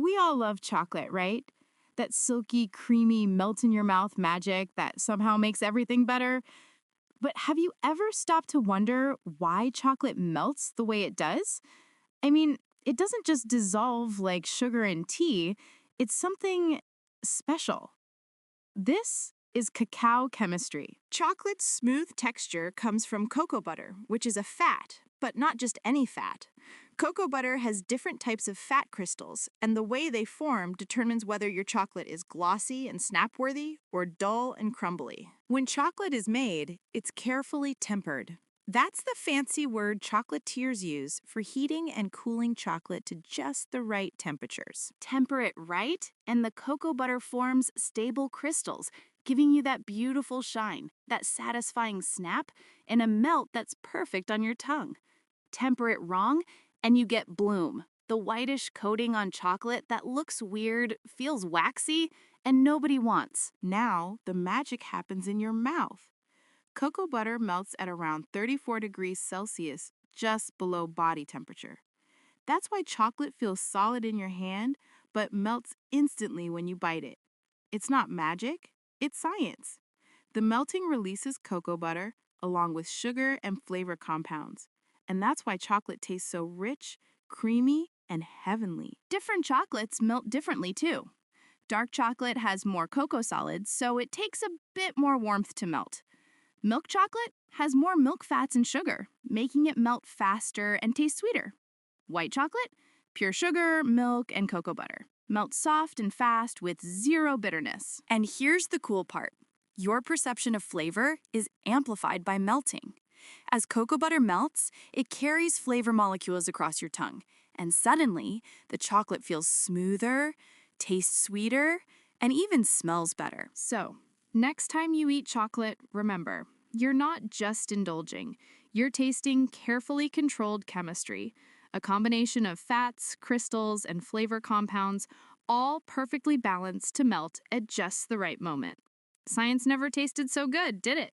We all love chocolate, right? That silky, creamy, melt in your mouth magic that somehow makes everything better. But have you ever stopped to wonder why chocolate melts the way it does? I mean, it doesn't just dissolve like sugar in tea, it's something special. This is cacao chemistry. Chocolate's smooth texture comes from cocoa butter, which is a fat, but not just any fat. Cocoa butter has different types of fat crystals, and the way they form determines whether your chocolate is glossy and snap-worthy or dull and crumbly. When chocolate is made, it's carefully tempered. That's the fancy word chocolatiers use for heating and cooling chocolate to just the right temperatures. Temper it right, and the cocoa butter forms stable crystals, giving you that beautiful shine, that satisfying snap, and a melt that's perfect on your tongue. Temper it wrong, and you get bloom, the whitish coating on chocolate that looks weird, feels waxy, and nobody wants. Now, the magic happens in your mouth. Cocoa butter melts at around 34 degrees Celsius, just below body temperature. That's why chocolate feels solid in your hand, but melts instantly when you bite it. It's not magic, it's science. The melting releases cocoa butter, along with sugar and flavor compounds. And that's why chocolate tastes so rich, creamy, and heavenly. Different chocolates melt differently, too. Dark chocolate has more cocoa solids, so it takes a bit more warmth to melt. Milk chocolate has more milk fats and sugar, making it melt faster and taste sweeter. White chocolate, pure sugar, milk, and cocoa butter. Melts soft and fast with zero bitterness. And here's the cool part. Your perception of flavor is amplified by melting. As cocoa butter melts, it carries flavor molecules across your tongue, and suddenly, the chocolate feels smoother, tastes sweeter, and even smells better. So, next time you eat chocolate, remember, you're not just indulging. You're tasting carefully controlled chemistry, a combination of fats, crystals, and flavor compounds, all perfectly balanced to melt at just the right moment. Science never tasted so good, did it?